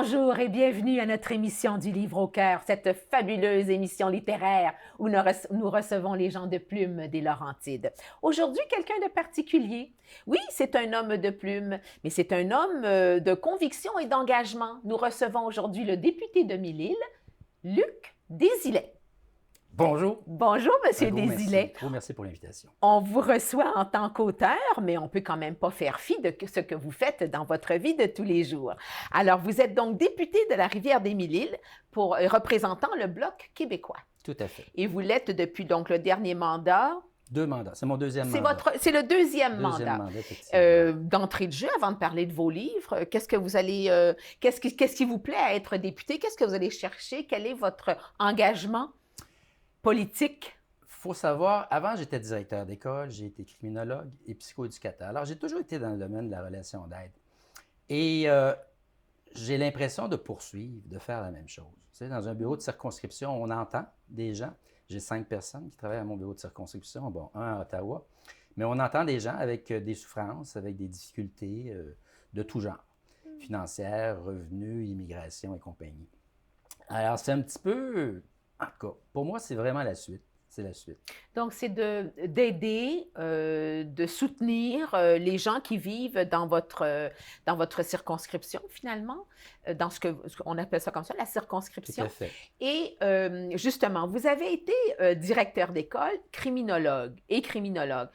Bonjour et bienvenue à notre émission du Livre au cœur, cette fabuleuse émission littéraire où nous recevons les gens de plume des Laurentides. Aujourd'hui, quelqu'un de particulier. Oui, c'est un homme de plume, mais c'est un homme de conviction et d'engagement. Nous recevons aujourd'hui le député de Mille-Îles, Luc Désilet. Bonjour. Bonjour, Monsieur Gros Désilet. merci. Gros merci pour l'invitation. On vous reçoit en tant qu'auteur, mais on peut quand même pas faire fi de ce que vous faites dans votre vie de tous les jours. Alors, vous êtes donc député de la Rivière-des-Mille-Îles pour représentant le Bloc québécois. Tout à fait. Et vous l'êtes depuis donc le dernier mandat. 2 mandats. C'est mon deuxième mandat. C'est le deuxième mandat. Effectivement. D'entrée de jeu, avant de parler de vos livres, qu'est-ce que vous allez, qu'est-ce qui vous plaît à être député? Qu'est-ce que vous allez chercher? Quel est votre engagement politique? Il faut savoir, avant, j'étais directeur d'école, j'ai été criminologue et psychoéducateur. Alors, j'ai toujours été dans le domaine de la relation d'aide. Et j'ai l'impression de poursuivre, de faire la même chose. Vous savez, dans un bureau de circonscription, on entend des gens. J'ai 5 personnes qui travaillent à mon bureau de circonscription, bon, un à Ottawa. Mais on entend des gens avec des souffrances, avec des difficultés de tout genre, financières, revenus, immigration et compagnie. Alors, c'est un petit peu... En tout cas, pour moi, c'est vraiment la suite. C'est la suite. Donc, c'est d'aider, de soutenir les gens qui vivent dans votre circonscription, finalement, dans on appelle ça comme ça, la circonscription. Tout à fait. Et justement, vous avez été directeur d'école, criminologue et criminologue.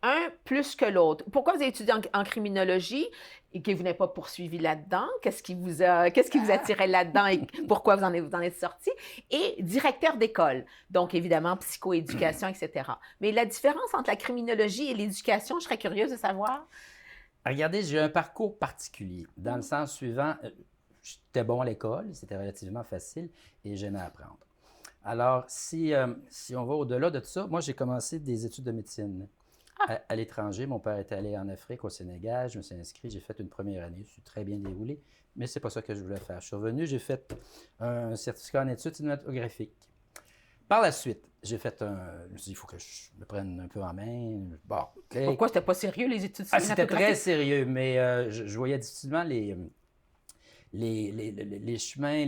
Un plus que l'autre. Pourquoi vous avez étudié en criminologie et que vous n'avez pas poursuivi là-dedans? Qu'est-ce qui vous attirait là-dedans et pourquoi vous en êtes sorti? Et directeur d'école, donc évidemment psychoéducation, etc. Mais la différence entre la criminologie et l'éducation, je serais curieuse de savoir. Regardez, j'ai un parcours particulier, dans le sens suivant, j'étais bon à l'école, c'était relativement facile et j'aimais apprendre. Alors, si on va au-delà de tout ça, moi j'ai commencé des études de médecine. À l'étranger. Mon père est allé en Afrique, au Sénégal. Je me suis inscrit, j'ai fait une première année. Je suis très bien déroulé, mais c'est pas ça que je voulais faire. Je suis revenu, j'ai fait un certificat en études cinématographiques. Par la suite, j'ai fait un... Je me suis dit, il faut que je me prenne un peu en main. Bon, okay. Pourquoi c'était pas sérieux, les études cinématographiques? C'était très sérieux, mais je voyais difficilement les chemins,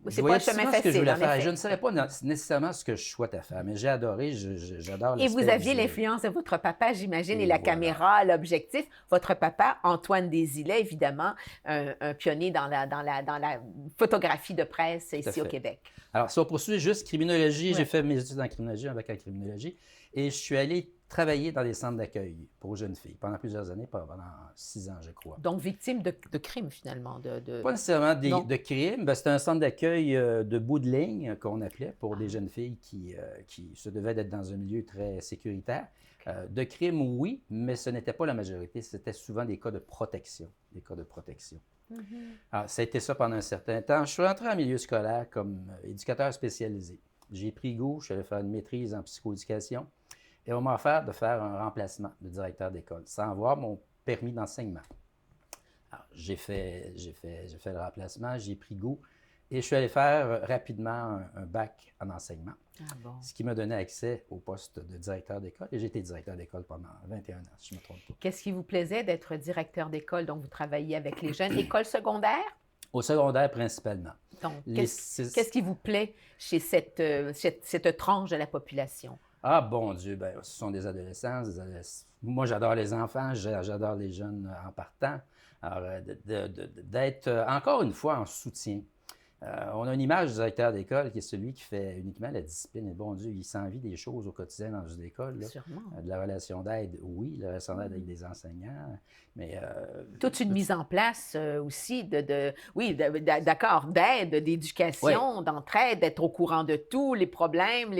C'est pas un chemin facile, ce que je voulais en faire. effet. Je ne savais pas nécessairement ce que je souhaitais faire, mais j'ai adoré, j'adore Et l'aspect vous aviez visuel. L'influence de votre papa, j'imagine, et la voilà. caméra, l'objectif. Votre papa, Antoine Désilet, évidemment, un pionnier dans la photographie de presse ici au Québec. Alors, si on poursuit juste criminologie, j'ai fait mes études en criminologie, un bac en criminologie, et je suis allé travailler dans des centres d'accueil pour jeunes filles pendant plusieurs années, pendant 6 ans, je crois. Donc, victime de crimes, finalement. Pas nécessairement de crimes. C'était un centre d'accueil de bout de ligne qu'on appelait pour des jeunes filles qui se devaient d'être dans un milieu très sécuritaire. De crimes, oui, mais ce n'était pas la majorité. C'était souvent des cas de protection. Alors, ça a été ça pendant un certain temps. Je suis rentré en milieu scolaire comme éducateur spécialisé. J'ai pris goût, je suis allé faire une maîtrise en psychoéducation. Et on m'a offert de faire un remplacement de directeur d'école, sans avoir mon permis d'enseignement. Alors, j'ai fait le remplacement, j'ai pris goût et je suis allé faire rapidement un bac en enseignement. Ah bon. Ce qui m'a donné accès au poste de directeur d'école. Et j'ai été directeur d'école pendant 21 ans, si je ne me trompe pas. Qu'est-ce qui vous plaisait d'être directeur d'école? Donc, vous travaillez avec les jeunes. École secondaire? Au secondaire, principalement. Donc, qu'est-ce qui vous plaît chez cette tranche de la population? Ah, bon Dieu, ben, ce sont des adolescents. Moi, j'adore les enfants, j'adore les jeunes en partant. Alors, d'être, encore une fois, en soutien. On a une image du directeur d'école qui est celui qui fait uniquement la discipline. Et bon Dieu, il s'envie des choses au quotidien dans une école. Là. Sûrement. De la relation d'aide, oui, la relation d'aide avec des enseignants, mais... toute une mise en place aussi d'accord, d'aide, d'éducation, d'entraide, d'être au courant de tout, les problèmes,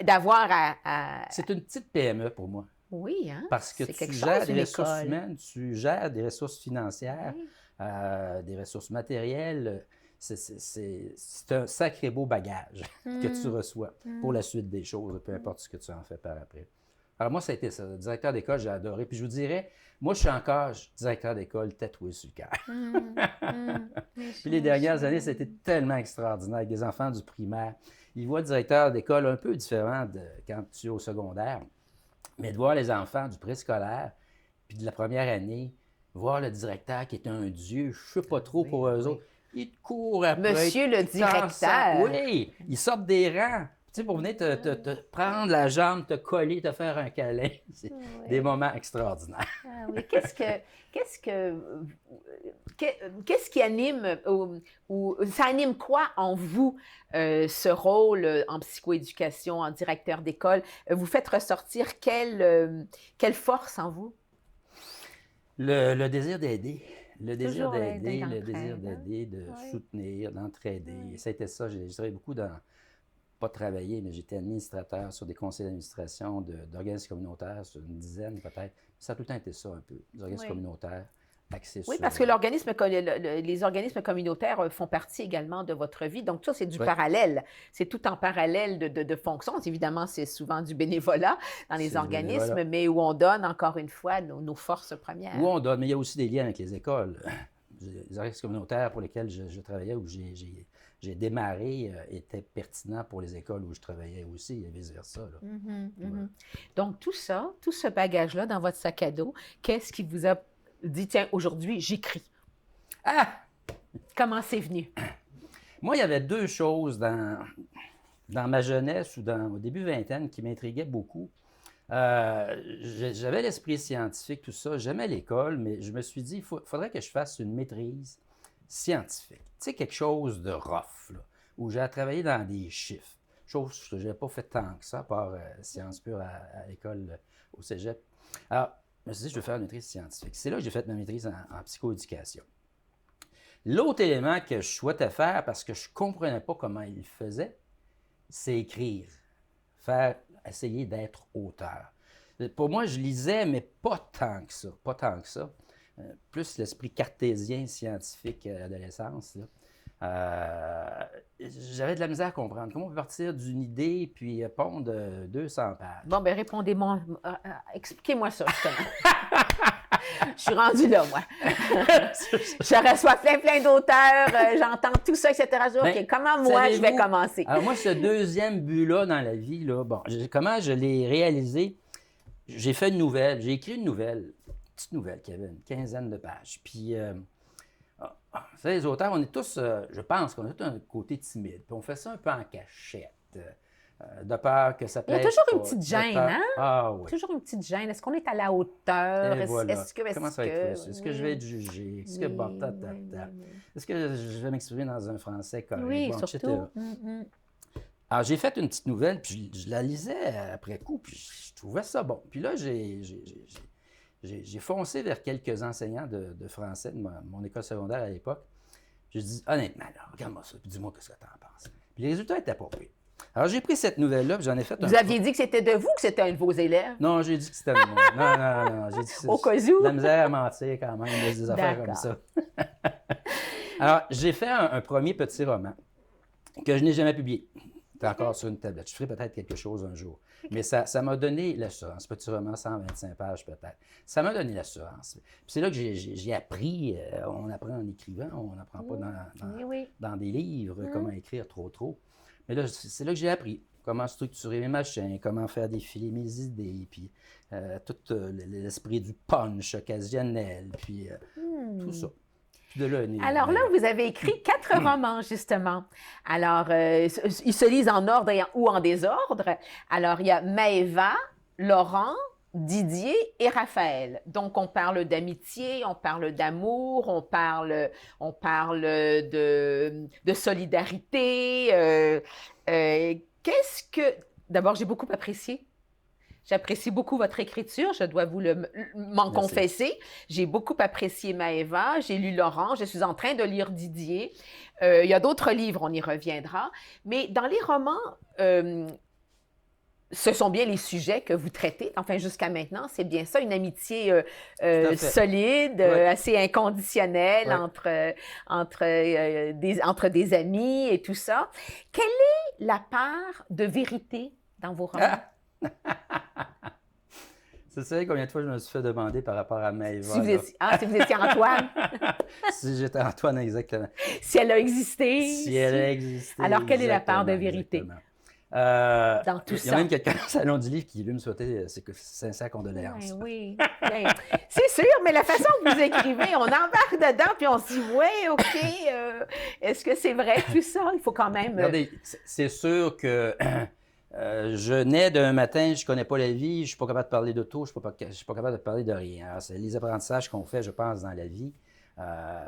d'avoir à... C'est une petite PME pour moi. Oui, hein? Parce que tu gères des ressources humaines, tu gères des ressources financières, des ressources matérielles. C'est un sacré beau bagage que tu reçois pour la suite des choses, peu importe ce que tu en fais par après. Alors moi, ça a été ça. Directeur d'école, j'ai adoré. Puis je vous dirais, moi, je suis encore directeur d'école tatoué sur le cœur. Puis les dernières années, ça a été tellement extraordinaire avec des enfants du primaire. Ils voient le directeur d'école un peu différent de quand tu es au secondaire. Mais de voir les enfants du préscolaire, puis de la première année, voir le directeur qui est un dieu, je ne sais pas trop Oui, pour eux oui. autres. Ils te courent après. Monsieur le ils directeur. Oui, ils sortent des rangs. Tu sais, pour venir te prendre la jambe, te coller, te faire un câlin. C'est des Oui. moments extraordinaires. Ah oui. Qu'est-ce qui anime ou ça anime quoi en vous, ce rôle en psychoéducation, en directeur d'école? Vous faites ressortir quelle force en vous? Le désir d'aider. Le désir Toujours l'aider, d'aider, le désir d'entraide, hein? d'aider, de Oui. soutenir, d'entraider. Oui. C'était ça. J'ai travaillé beaucoup dans, pas travaillé, mais j'étais administrateur sur des conseils d'administration d'organismes communautaires, sur une dizaine peut-être. Ça a tout le temps été ça un peu, des organismes Oui. communautaires axés Oui, sur... parce que les organismes communautaires font partie également de votre vie. Donc, ça, c'est du Ouais. parallèle. C'est tout en parallèle de fonctions. Évidemment, c'est souvent du bénévolat dans C'est les du organismes, bénévolat. mais où on donne, encore une fois, nos forces premières. Où on donne, mais il y a aussi des liens avec les écoles. Les organismes communautaires pour lesquels je travaillais, où j'ai démarré, étaient pertinents pour les écoles où je travaillais aussi, et vice-versa. Là. Mhm, Ouais. mhm. Donc, tout ça, tout ce bagage-là dans votre sac à dos, qu'est-ce qui vous a dit, tiens, aujourd'hui, j'écris? Ah! Comment c'est venu? Moi, il y avait deux choses dans ma jeunesse ou au début vingtaine qui m'intriguaient beaucoup. J'avais l'esprit scientifique, tout ça. J'aimais l'école, mais je me suis dit, il faudrait que je fasse une maîtrise scientifique. Tu sais, quelque chose de rough, là, où j'ai travaillé dans des chiffres. Chose que je n'avais pas fait tant que ça, à part sciences pures à l'école, au cégep. Alors, je me suis dit, je vais faire une maîtrise scientifique. C'est là que j'ai fait ma maîtrise en psychoéducation. L'autre élément que je souhaitais faire, parce que je ne comprenais pas comment il faisait, c'est écrire. Essayer d'être auteur. Pour moi, je lisais, mais pas tant que ça. Pas tant que ça. Plus l'esprit cartésien scientifique à l'adolescence. J'avais de la misère à comprendre. Comment on peut partir d'une idée puis pondre 200 pages? Bon, ben répondez-moi. Expliquez-moi ça, justement. Je suis rendue là, moi. Je reçois plein d'auteurs, j'entends tout ça, etc. Je dis, Ben, OK, comment moi, je vais commencer? Alors moi, ce deuxième but-là dans la vie, là, bon, comment je l'ai réalisé? J'ai fait une nouvelle, j'ai écrit une petite nouvelle qui avait une quinzaine de pages. Puis, vous savez, les auteurs, on est tous, je pense qu'on a tous un côté timide. Puis on fait ça un peu en cachette, de peur que ça Il y a plaise toujours une pas, petite de gêne, peur- hein? Ah oui. Toujours une petite gêne. Est-ce qu'on est à la hauteur? Et voilà. Est-ce Comment ça va être reçu? Est-ce que je vais être Oui, jugé? Est-ce que oui, bon, oui. Est-ce que je vais m'exprimer dans un français correct? Oui, Bon, etc. surtout. Alors, j'ai fait une petite nouvelle, puis je la lisais après coup, puis je trouvais ça bon. Puis là, j'ai foncé vers quelques enseignants de français de mon école secondaire à l'époque. J'ai dit, honnêtement, là, regarde-moi ça, puis dis-moi ce que tu en penses. Puis les résultats étaient pas pires. Alors, j'ai pris cette nouvelle-là, puis j'en ai fait Vous aviez dit que c'était de vous que c'était un de vos élèves? Non, j'ai dit que c'était de moi. Non. J'ai dit que Au cas où? la misère à mentir quand même, des affaires comme ça. Alors, j'ai fait un premier petit roman que je n'ai jamais publié. C'est encore sur une tablette. Je ferai peut-être quelque chose un jour. Mais ça m'a donné l'assurance. Petit roman, 125 pages peut-être. Ça m'a donné l'assurance. Puis c'est là que j'ai appris. On apprend en écrivant, on n'apprend pas dans des livres comment écrire trop. Mais là, c'est là que j'ai appris comment structurer mes machins, comment faire défiler mes idées, puis tout l'esprit du punch occasionnel, puis tout ça. Puis de là, Alors là, vous avez écrit 4 romans, justement. Alors, ils se lisent en ordre ou en désordre. Alors, il y a Maëva, Laurent, Didier et Raphaël. Donc, on parle d'amitié, on parle d'amour, on parle de solidarité. Qu'est-ce que... D'abord, j'ai beaucoup apprécié. J'apprécie beaucoup votre écriture, je dois vous m'en confesser. J'ai beaucoup apprécié Maëva, j'ai lu Laurent, je suis en train de lire Didier. Il y a d'autres livres, on y reviendra. Mais dans les romans, ce sont bien les sujets que vous traitez. Enfin, jusqu'à maintenant, c'est bien ça, une amitié solide, assez inconditionnelle entre des amis et tout ça. Quelle est la part de vérité dans vos romans? C'est ça, combien de fois je me suis fait demander par rapport à Maëva. Si vous étiez Antoine. Si j'étais Antoine, exactement. Si elle a existé. Si elle a existé. Alors, quelle est la part de vérité? Exactement. dans tout Il y a ça? même quelqu'un au Salon du Livre qui lui me souhaitait ses sincères condoléances. Oui, oui. Ben, c'est sûr, mais la façon que vous écrivez, on embarque dedans, puis on se dit, ouais, OK, est-ce que c'est vrai tout ça? Il faut quand même... Regardez, c'est sûr que je nais d'un matin, je ne connais pas la vie, je ne suis pas capable de parler d'auto, je ne suis pas capable de parler de rien. Alors, les apprentissages qu'on fait, je pense, dans la vie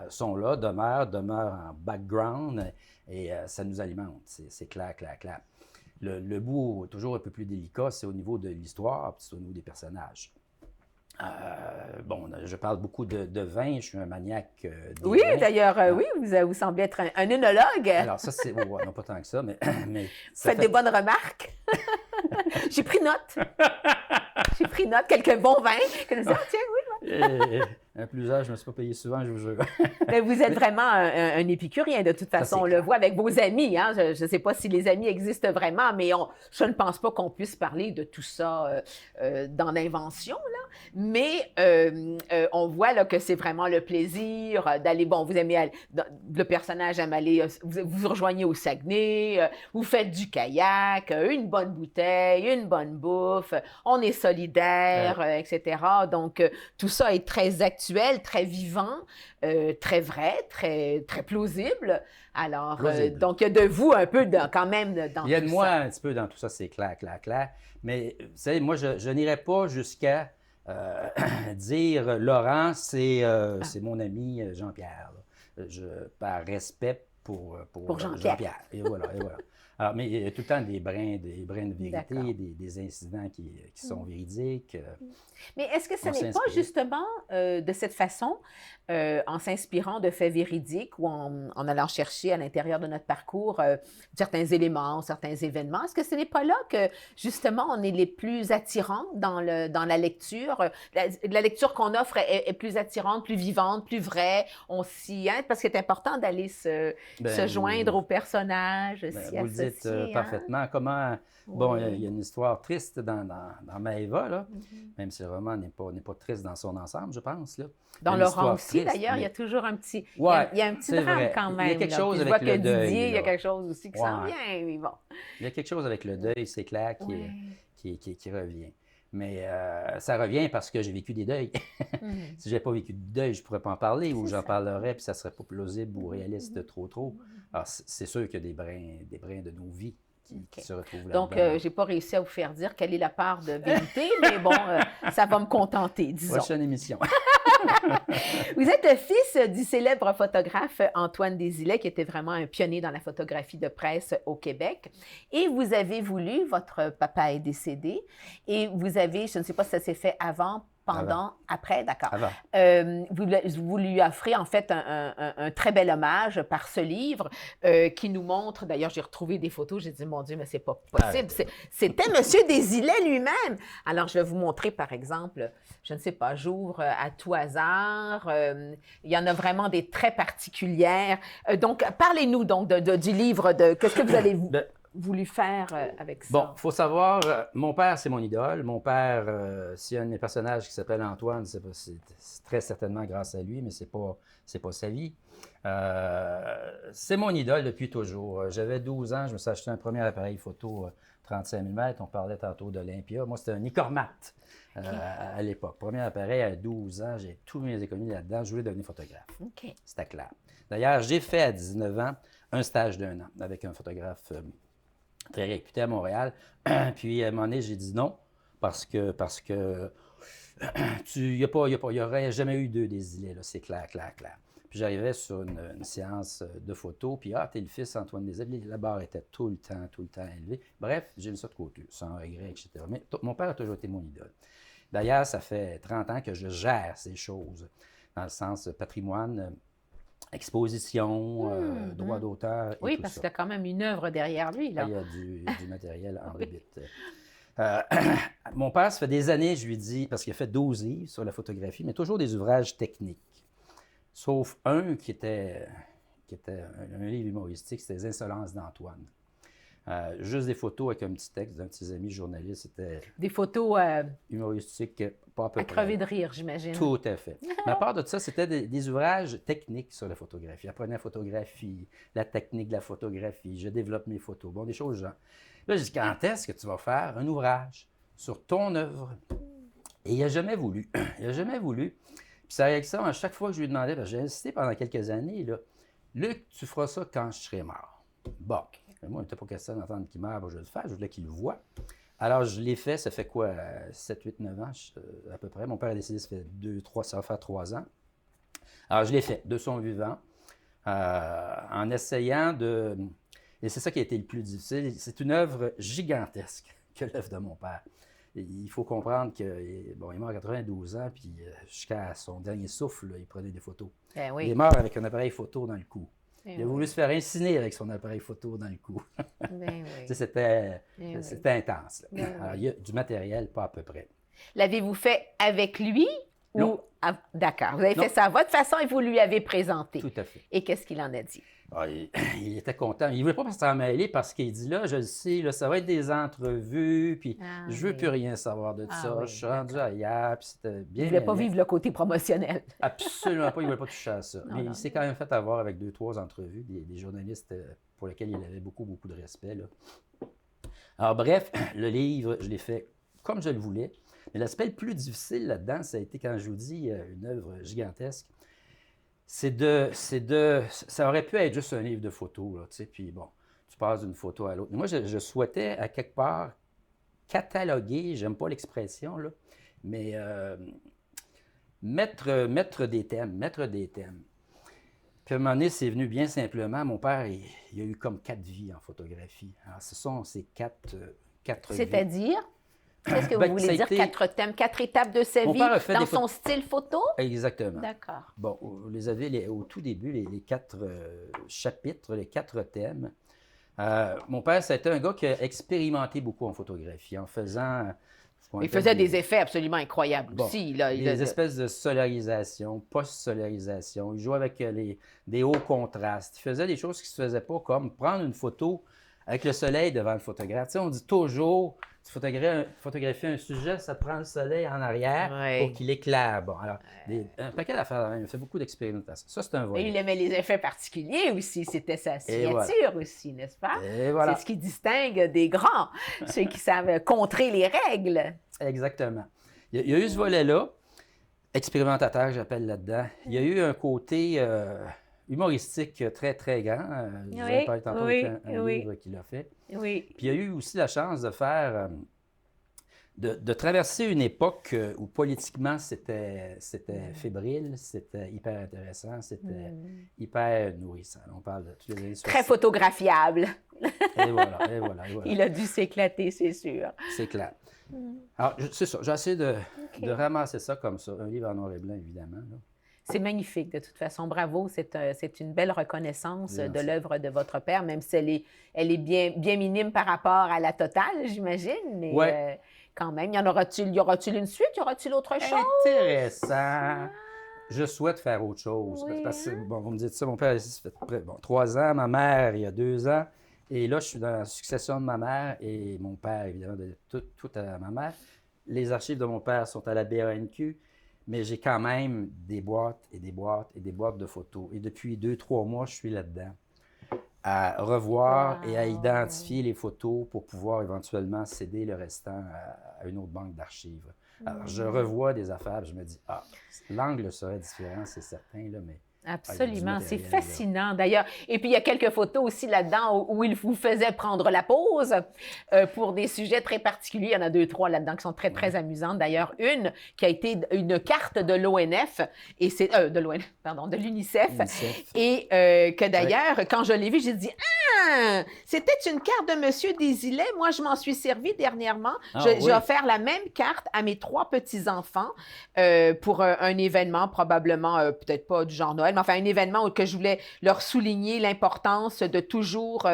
sont là, demeurent en background et ça nous alimente. C'est clair, clair, clair. Le bout, toujours un peu plus délicat, c'est au niveau de l'histoire, puis c'est au niveau des personnages. Bon, je parle beaucoup de vin, je suis un maniaque des Oui, vins. d'ailleurs, oui, vous semblez être un œnologue. Alors ça, c'est... ouais, non, pas tant que ça, mais... Vous faites des bonnes remarques. J'ai pris note. J'ai pris note, quelques bons vins. Que je me dis, ah, tiens, oui. Un plus âge, je ne me suis pas payé souvent, je vous jure. Mais vous êtes vraiment un épicurien, de toute façon. On le voit avec vos amis. Hein? Je ne sais pas si les amis existent vraiment, mais je ne pense pas qu'on puisse parler de tout ça dans l'invention, là. Mais on voit là, que c'est vraiment le plaisir d'aller, bon, vous aimez aller, le personnage aime aller, vous rejoignez au Saguenay, vous faites du kayak, une bonne bouteille, une bonne bouffe, on est solidaire, etc. Donc, tout ça est très actuel, très vivant, très vrai, très, très plausible. Alors, donc, il y a de vous un peu quand même dans tout ça. Il y a de moi un petit peu dans tout ça, c'est clair, clair, clair. Mais, vous savez, moi, je n'irais pas jusqu'à dire Laurent, c'est mon ami Jean-Pierre. Par respect pour Jean-Pierre. Et voilà, et voilà. Alors, mais il y a tout le temps des brins de vérité, des incidents qui sont véridiques. Mais est-ce que ce n'est pas justement de cette façon, en s'inspirant de faits véridiques ou en allant chercher à l'intérieur de notre parcours certains éléments, certains événements, est-ce que ce n'est pas là que justement on est les plus attirants dans la lecture? La lecture qu'on offre est plus attirante, plus vivante, plus vraie. On s'y... Hein, parce que c'est important d'aller se joindre aux personnages, s'y vous le dites parfaitement. Comment... Oui. Bon, il y a une histoire triste dans Maëva, là, même si le roman n'est pas triste dans son ensemble, je pense. Là. Dans Laurent aussi, d'ailleurs, il y a toujours un petit... Ouais, il y a un petit drame quand même. Il y a quelque chose avec le deuil. Didier, il y a quelque chose aussi qui s'en vient. Mais bon. Il y a quelque chose avec le deuil, c'est clair, qui revient. Mais ça revient parce que j'ai vécu des deuils. Si je n'avais pas vécu de deuil, je ne pourrais pas en parler ou j'en parlerais, puis ça ne serait pas plausible ou réaliste trop. Alors, c'est sûr qu'il y a des brins de nos vies qui se retrouvent là-dedans. Donc, je n'ai pas réussi à vous faire dire quelle est la part de vérité, mais bon, ça va me contenter, disons. Prochaine émission. Vous êtes le fils du célèbre photographe Antoine Désilets, qui était vraiment un pionnier dans la photographie de presse au Québec. Et vous avez voulu, votre papa est décédé, et vous avez, je ne sais pas si ça s'est fait avant, pendant, après, d'accord. Vous lui offrez en fait un très bel hommage par ce livre qui nous montre, d'ailleurs j'ai retrouvé des photos, j'ai dit mon Dieu, mais c'est pas possible, c'était M. Désilets lui-même. Alors je vais vous montrer par exemple, je ne sais pas, j'ouvre à tout hasard, il y en a vraiment des très particulières. Donc parlez-nous donc du livre, qu'est-ce que vous allez voulu faire avec ça? Bon, il faut savoir, mon père, c'est mon idole. Mon père, s'il y a un de mes personnages qui s'appelle Antoine, c'est très certainement grâce à lui, mais c'est pas sa vie. C'est mon idole depuis toujours. J'avais 12 ans, je me suis acheté un premier appareil photo 35 mm. On parlait tantôt d'Olympia. Moi, c'était un Nicormat à l'époque. Premier appareil à 12 ans, j'ai tous mes économies là-dedans. Je voulais devenir photographe. C'était clair. D'ailleurs, j'ai fait à 19 ans un stage d'1 an avec un photographe très réputé à Montréal. Puis, à un moment donné, j'ai dit non, parce que il n'y aurait jamais eu deux Désilets, là, c'est clair. Puis, j'arrivais sur une séance de photos, puis t'es le fils Antoine Désilets, la barre était tout le temps élevée. Bref, j'ai mis ça de côté, sans regret, etc. Mais mon père a toujours été mon idole. D'ailleurs, ça fait 30 ans que je gère ces choses, dans le sens patrimoine, exposition, droit d'auteur. Oui, parce qu'il y a quand même une œuvre derrière lui. Là. Il y a du matériel en débite. Mon père, ça fait des années, je lui dis, parce qu'il a fait 12 livres sur la photographie, mais toujours des ouvrages techniques. Sauf un qui était un livre humoristique, c'était Les Insolences d'Antoine. Juste des photos avec un petit texte d'un de ses amis journalistes. C'était Des photos humoristique, pas à peu à près. crever de rire, j'imagine. Tout à fait. Mais à part de ça, c'était des ouvrages techniques sur la photographie. Apprenez la photographie, la technique de la photographie, je développe mes photos. Bon, des choses genre. Là, j'ai dit, quand est-ce que tu vas faire un ouvrage sur ton œuvre? Et il n'a jamais voulu. Il n'a jamais voulu. Puis c'est avec ça, à chaque fois que je lui demandais, parce que j'ai insisté pendant quelques années, là, Luc, tu feras ça quand je serai mort. Bon. Mais moi, il n'était pas question d'entendre qu'il meurt, je vais le faire, je voulais qu'il le voie. Alors, je l'ai fait, ça fait quoi, 7, 8, 9 ans à peu près. Mon père a décidé, ça fait 3, ça va faire 3 ans. Alors, je l'ai fait de son vivant, en essayant de... Et c'est ça qui a été le plus difficile. C'est une œuvre gigantesque que l'œuvre de mon père. Et il faut comprendre qu'il bon, est mort à 92 ans, puis jusqu'à son dernier souffle, là, il prenait des photos. Ben oui. Il est mort avec un appareil photo dans le cou. Ben Il a voulu se faire inciner avec son appareil photo dans le cou. Ben oui. C'était intense. Là. Ben oui. Alors, il y a du matériel, pas à peu près. L'avez-vous fait avec lui? Non. Ou... Ah, d'accord. Vous avez Non. fait ça à votre façon et vous lui avez présenté. Tout à fait. Et qu'est-ce qu'il en a dit? Ah, il était content. Il ne voulait pas s'en mêler parce qu'il dit là, je le sais, là, ça va être des entrevues, puis je ne veux plus rien savoir de ça. Oui, Je suis rendu ailleurs, puis c'était bien. Il ne voulait pas vivre le côté promotionnel. Absolument pas, il ne voulait pas toucher à ça. Non, Mais non. il s'est quand même fait avoir avec 2-3 entrevues, des journalistes pour lesquels il avait beaucoup, beaucoup de respect. Là. Alors bref, le livre, je l'ai fait comme je le voulais. Mais l'aspect le plus difficile là-dedans, ça a été, quand je vous dis, une œuvre gigantesque. Ça aurait pu être juste un livre de photos, là, tu sais, puis bon, tu passes d'une photo à l'autre. Moi, je souhaitais, à quelque part, cataloguer, j'aime pas l'expression, là, mais mettre des thèmes. Puis à un moment donné, c'est venu bien simplement. Mon père, il a eu comme 4 vies en photographie. Alors, ce sont ces 4 vies. C'est-à-dire? Qu'est-ce que vous Ben, voulez ça a dire? été- 4 thèmes, 4 étapes de sa Mon vie père a fait dans des son style photo? Exactement. D'accord. Bon, vous les avez au tout début, les 4 chapitres, les 4 thèmes. Mon père, c'était un gars qui a expérimenté beaucoup en photographie, en faisant... Il faisait des effets absolument incroyables Bon, aussi. Là, des espèces de solarisation, post-solarisation. Il jouait avec des hauts contrastes. Il faisait des choses qui ne se faisaient pas, comme prendre une photo avec le soleil devant le photographe. Tu sais, on dit toujours, tu photographies un sujet, ça te prend le soleil en arrière Oui. pour qu'il éclaire. Bon, alors, un paquet d'affaires, il a fait beaucoup d'expérimentation. Ça, c'est un Et volet. il aimait les effets particuliers aussi. C'était sa voilà. signature aussi, n'est-ce pas? Et voilà, C'est ce qui distingue des grands, ceux qui savent contrer les règles. exactement. Il y a eu ce volet-là, expérimentateur, j'appelle là-dedans. Il y a eu un côté humoristique très, très grand. Je vous avais parlé tantôt oui, avec un oui. livre qu'il a fait. Oui. Puis il y a eu aussi la chance de faire, de traverser une époque où politiquement c'était fébrile, c'était hyper intéressant, c'était hyper nourrissant. On parle de toutes les années 60. Très photographiable. Et voilà, et voilà, et voilà. Il a dû s'éclater, c'est sûr. C'est clair. Alors, c'est ça, j'ai essayé de ramasser ça comme ça, un livre en noir et blanc, évidemment. Là. C'est magnifique, de toute façon. Bravo, c'est une belle reconnaissance de Merci. l'œuvre de votre père, même si elle est bien, bien minime par rapport à la totale, j'imagine, mais Ouais. quand même. Y aura-t-il une suite? Y aura-t-il autre chose? Intéressant. Je souhaite faire autre chose. Oui, Parce que, bon, vous me dites ça, mon père, ça fait 3 ans, ma mère, il y a 2 ans. Et là, je suis dans la succession de ma mère et mon père, évidemment, de tout à ma mère. Les archives de mon père sont à la BANQ, mais j'ai quand même des boîtes et des boîtes et des boîtes de photos. Et depuis 2-3 mois, je suis là-dedans à revoir et à Wow. identifier les photos pour pouvoir éventuellement céder le restant à une autre banque d'archives. Alors, je revois des affaires, puis je me dis, l'angle serait différent, c'est certain, là, mais... Absolument, c'est matériel, là. fascinant d'ailleurs. Et puis il y a quelques photos aussi là-dedans où il vous faisait prendre la pause pour des sujets très particuliers. Il y en a 2, 3 là-dedans qui sont très, très amusantes. D'ailleurs, une qui a été une carte de l'ONF, et c'est de l'ONF, pardon, de l'UNICEF. UNICEF. Et que d'ailleurs, quand je l'ai vu, j'ai dit ah, c'était une carte de Monsieur Desilets. Moi, je m'en suis servi dernièrement. J'ai oui. offert la même carte à mes 3 petits-enfants pour un événement, probablement, peut-être pas du genre Noël, mais enfin un événement où que je voulais leur souligner l'importance de toujours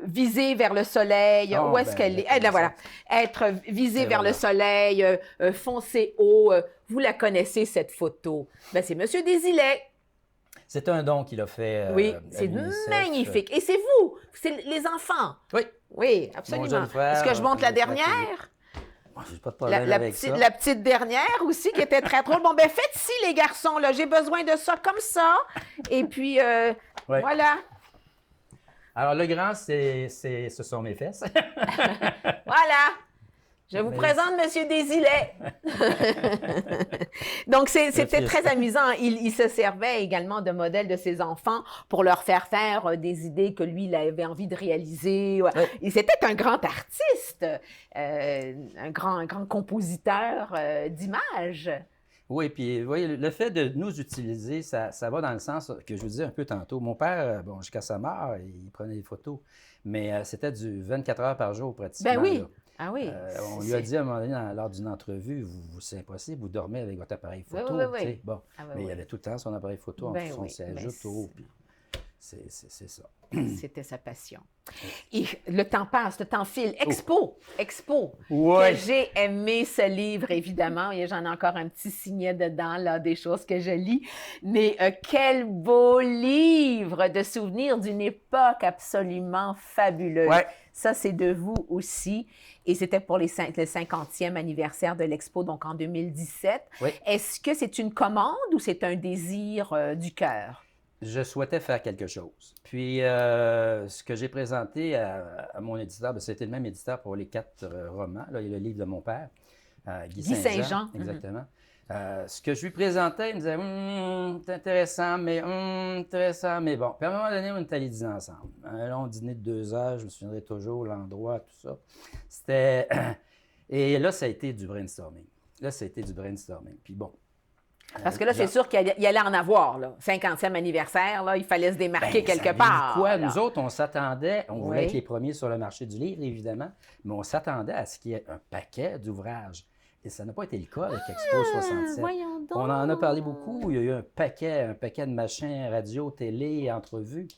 viser vers le soleil. Oh, Où est-ce ben, qu'elle est? Eh, là, voilà. Être visé Et vers voilà. le soleil, foncer haut. Vous la connaissez, cette photo. Ben, c'est Monsieur Desilets. C'est un don qu'il a fait Oui, à c'est l'UNICEF. magnifique. Et c'est vous, c'est les enfants. Oui. Oui, Mon absolument. jeune frère. Est-ce que je montre la puis- dernière? J'ai pas de problème avec ça. La petite dernière aussi qui était très drôle. Bon, ben faites-ci, les garçons, là. J'ai besoin de ça comme ça. Et puis, Ouais. voilà. Alors, le grand, ce sont mes fesses. Voilà. Je vous présente M. Desilets. Donc, c'était très amusant. Il se servait également de modèles de ses enfants pour leur faire faire des idées que lui, il avait envie de réaliser. Et c'était un grand artiste, un grand compositeur d'images. Oui, puis vous voyez, le fait de nous utiliser, ça va dans le sens que je vous disais un peu tantôt. Mon père, bon, jusqu'à sa mort, il prenait des photos, mais c'était du 24 heures par jour pratiquement. Ben oui. Là. Ah oui. On lui a dit à un moment donné, lors d'une entrevue, c'est impossible, vous dormez avec votre appareil photo. Oui. Bon. Mais il avait tout le temps son appareil photo en dessous de son siège auto. Puis c'est ça. C'était sa passion. Et le temps passe, le temps file. Expo. Ouais. Que j'ai aimé ce livre, évidemment. Et j'en ai encore un petit signet dedans, là, des choses que je lis. Mais quel beau livre de souvenirs d'une époque absolument fabuleuse. Ouais. Ça, c'est de vous aussi. Et c'était pour le 50e anniversaire de l'Expo, donc en 2017. Oui. Est-ce que c'est une commande ou c'est un désir du cœur? Je souhaitais faire quelque chose. Puis, ce que j'ai présenté à mon éditeur, c'était le même éditeur pour les 4 romans. Là, il y a le livre de mon père, Guy Saint-Jean. Exactement. Ce que je lui présentais, il me disait c'est intéressant, mais bon. Puis à un moment donné, on est allés dîner ensemble. Un long dîner de 2 heures, je me souviendrai toujours, l'endroit, tout ça. C'était. Et là, ça a été du brainstorming. Puis bon. Parce que là, c'est sûr qu'il allait en avoir, là. 50e anniversaire, là, il fallait se démarquer quelque part. Quoi? Là. Nous autres, on s'attendait, on voulait être les premiers sur le marché du livre, évidemment, mais on s'attendait à ce qu'il y ait un paquet d'ouvrages. Et ça n'a pas été le cas avec Expo 67. Voyons donc. On en a parlé beaucoup. Il y a eu un paquet de machins, radio, télé, entrevues.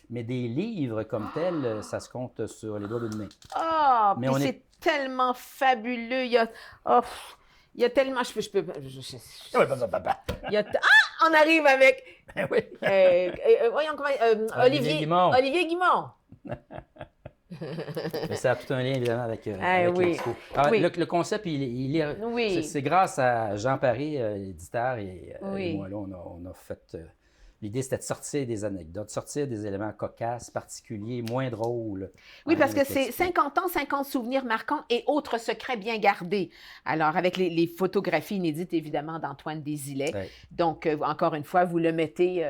Mais des livres comme tels, ça se compte sur les doigts d'une main. Ah, mais c'est tellement fabuleux. Il y a tellement... on arrive avec... Oui. Voyons comment... Olivier Guimond. Mais ça a tout un lien, évidemment, avec l'Expo. Le concept, c'est grâce à Jean Paré, l'éditeur, et moi, là, on a fait... L'idée, c'était de sortir des anecdotes, sortir des éléments cocasses, particuliers, moins drôles. Oui, parce que c'est 50 ans, 50 souvenirs marquants et autres secrets bien gardés. Alors, avec les photographies inédites, évidemment, d'Antoine Desilets. Ouais. Donc, encore une fois, vous le mettez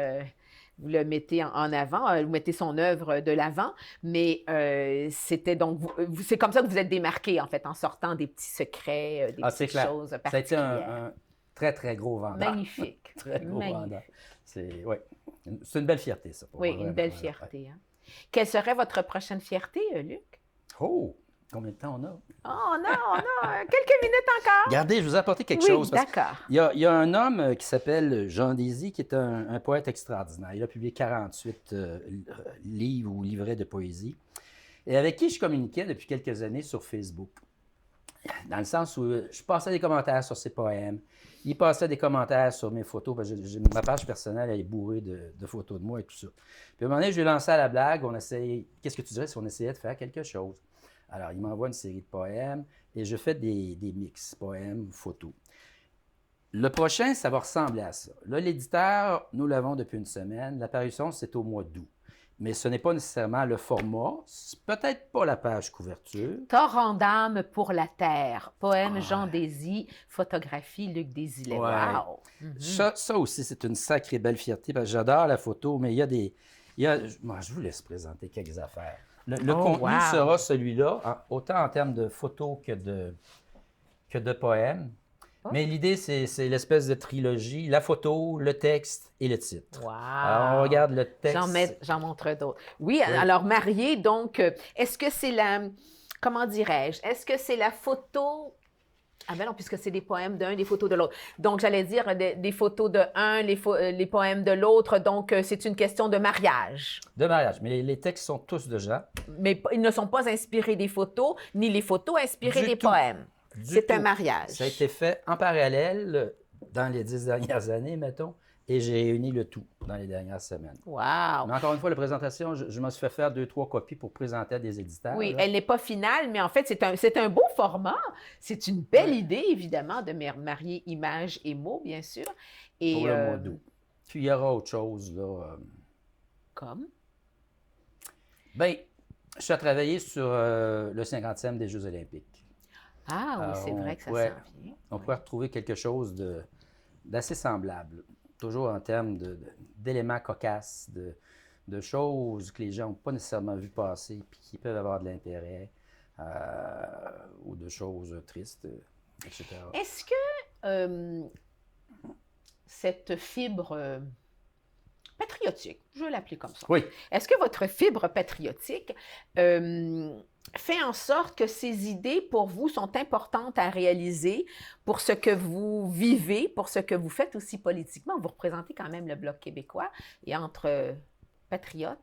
en avant, vous mettez son œuvre de l'avant, mais c'était donc, c'est comme ça que vous êtes démarqué, en fait, en sortant des petits secrets, des petites choses particulières. Ça a été un très, très gros vendeur. Magnifique. Très gros vendeur. C'est une belle fierté, ça. Oui, une belle fierté. Hein. Quelle serait votre prochaine fierté, Luc? Oh! Combien de temps on a? Oh, on a quelques minutes encore. Regardez, je vous ai apporté quelque chose. D'accord. Il y a un homme qui s'appelle Jean Désy, qui est un poète extraordinaire. Il a publié 48 livres ou livrets de poésie, et avec qui je communiquais depuis quelques années sur Facebook. Dans le sens où je passais des commentaires sur ses poèmes, il passait des commentaires sur mes photos, parce que ma page personnelle elle est bourrée de photos de moi et tout ça. Puis à un moment donné, je lui ai lancé à la blague, qu'est-ce que tu dirais si on essayait de faire quelque chose? Alors, il m'envoie une série de poèmes et je fais des mix, poèmes, photos. Le prochain, ça va ressembler à ça. Là, l'éditeur, nous l'avons depuis une semaine. La parution, c'est au mois d'août. Mais ce n'est pas nécessairement le format, peut-être pas la page couverture. Torrent d'âme pour la terre, poème Jean Désy, photographie Luc Desilets. Ouais. Wow! Ça aussi, c'est une sacrée belle fierté, parce que j'adore la photo, mais moi, je vous laisse présenter quelques affaires. Le contenu sera celui-là, autant en termes de photos que de poèmes. Mais l'idée, c'est l'espèce de trilogie, la photo, le texte et le titre. Wow. Alors, on regarde le texte. J'en montre d'autres. Oui, alors marié, donc, est-ce que c'est comment dirais-je, est-ce que c'est la photo... Ah ben non, puisque c'est des poèmes d'un, des photos de l'autre. Donc, j'allais dire des photos de un, les poèmes de l'autre. Donc, c'est une question de mariage. De mariage. Mais les textes sont tous de Jean. Mais ils ne sont pas inspirés des photos, ni les photos inspirées des poèmes. C'est un mariage. Ça a été fait en parallèle dans les 10 dernières années, mettons, et j'ai réuni le tout dans les dernières semaines. Wow! Mais encore une fois, la présentation, je me suis fait faire 2, 3 copies pour présenter à des éditeurs. Oui, là. elle n'est pas finale, mais en fait, c'est un beau format. C'est une belle idée, évidemment, de marier images et mots, bien sûr. Et, Pour le mois d'août. Puis il y aura autre chose, là. Comme? Bien, je suis à travailler sur le 50e des Jeux olympiques. Ah oui, c'est vrai que ça s'en vient. On pourrait retrouver quelque chose d'assez semblable, toujours en termes d'éléments cocasses, de choses que les gens n'ont pas nécessairement vu passer puis qui peuvent avoir de l'intérêt, ou de choses tristes, etc. Est-ce que cette fibre patriotique, je vais l'appeler comme ça, Oui. est-ce que votre fibre patriotique fait en sorte que ces idées, pour vous, sont importantes à réaliser pour ce que vous vivez, pour ce que vous faites aussi politiquement? Vous représentez quand même le Bloc québécois et entre patriotes,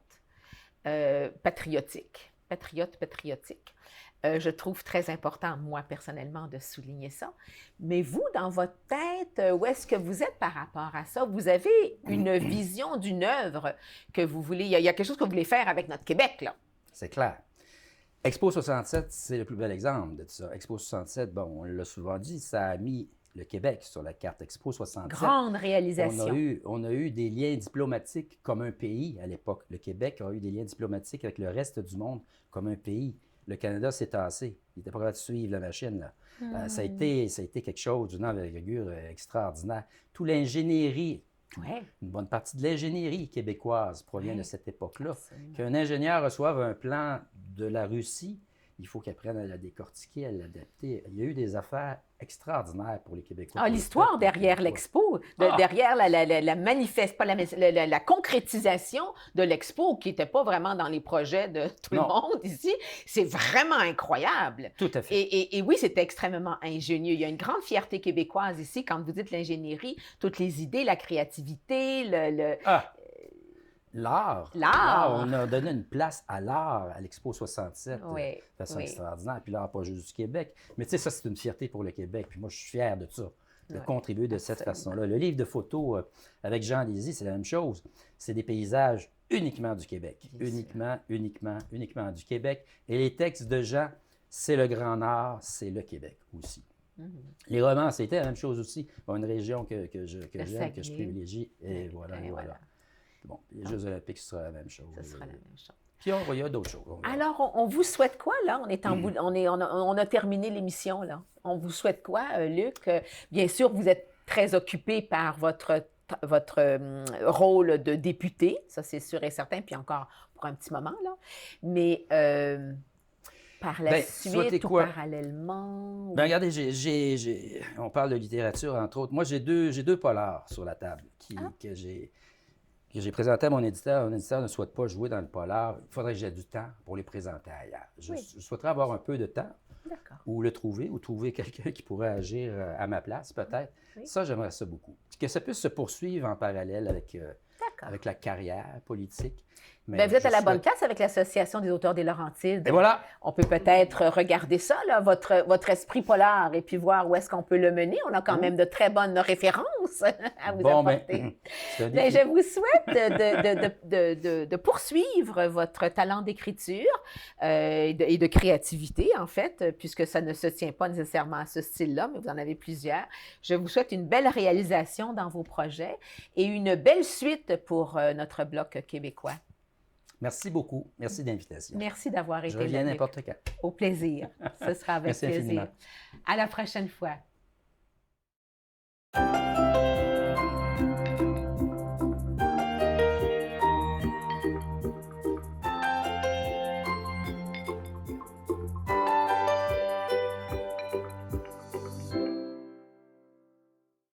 patriotes patriotiques. Je trouve très important, moi, personnellement, de souligner ça. Mais vous, dans votre tête, où est-ce que vous êtes par rapport à ça? Vous avez une vision d'une œuvre que vous voulez... Il y a quelque chose que vous voulez faire avec notre Québec, là. C'est clair. Expo 67, c'est le plus bel exemple de tout ça. Expo 67, bon, on l'a souvent dit, ça a mis le Québec sur la carte. Expo 67. Grande réalisation. On a eu des liens diplomatiques comme un pays à l'époque. Le Québec a eu des liens diplomatiques avec le reste du monde comme un pays. Le Canada s'est tassé. Il n'était pas capable de suivre la machine, là. Ça a été quelque chose d'une envergure extraordinaire. Toute l'ingénierie, une bonne partie de l'ingénierie québécoise provient de cette époque-là. Qu'un ingénieur reçoive un plan de la Russie, il faut qu'il apprenne à la décortiquer, à l'adapter. Il y a eu des affaires extraordinaires pour les Québécois. Ah, l'histoire derrière l'expo, derrière la concrétisation de l'expo, qui n'était pas vraiment dans les projets de tout le monde ici, c'est vraiment incroyable. Tout à fait. Et oui, c'était extrêmement ingénieux. Il y a une grande fierté québécoise ici, quand vous dites l'ingénierie, toutes les idées, la créativité, l'art. On a donné une place à l'art à l'Expo 67 de façon extraordinaire. Puis l'art, pas juste du Québec. Mais tu sais, ça, c'est une fierté pour le Québec. Puis moi, je suis fier de ça, de contribuer de cette façon-là. Le livre de photos avec Jean Lézy, c'est la même chose. C'est des paysages uniquement du Québec. Uniquement du Québec. Et les textes de Jean, c'est le Grand Nord, c'est le Québec aussi. Les romans, c'était la même chose aussi. Bon, une région que j'aime, que je privilégie. Et voilà. Bon, les Jeux olympiques, ce sera la même chose. Ce sera la même chose. Puis il y a d'autres choses. Alors, on vous souhaite quoi, là? On a terminé l'émission, là. On vous souhaite quoi, Luc? Bien sûr, vous êtes très occupé par votre rôle de député, ça c'est sûr et certain, puis encore pour un petit moment, là. Mais par la suite ou parallèlement? Bien, regardez, on parle de littérature, entre autres. Moi, j'ai deux polars sur la table que j'ai présenté à mon éditeur. Mon éditeur ne souhaite pas jouer dans le polar. Il faudrait que j'ai du temps pour les présenter ailleurs. Je souhaiterais avoir un peu de temps, ou le trouver, ou trouver quelqu'un qui pourrait agir à ma place, peut-être. Ça, j'aimerais ça beaucoup. Que ça puisse se poursuivre en parallèle avec la carrière politique. Bien, vous êtes à la bonne place avec l'Association des auteurs des Laurentides. Et voilà! On peut peut-être regarder ça, là, votre esprit polar, et puis voir où est-ce qu'on peut le mener. On a quand même de très bonnes références à vous apporter. Mais je vous souhaite de poursuivre votre talent d'écriture et de créativité, en fait, puisque ça ne se tient pas nécessairement à ce style-là, mais vous en avez plusieurs. Je vous souhaite une belle réalisation dans vos projets et une belle suite pour notre Bloc québécois. Merci beaucoup. Merci de l'invitation. Merci d'avoir été là. Je reviens n'importe quand. Au plaisir. Ce sera avec plaisir. Infiniment. À la prochaine fois.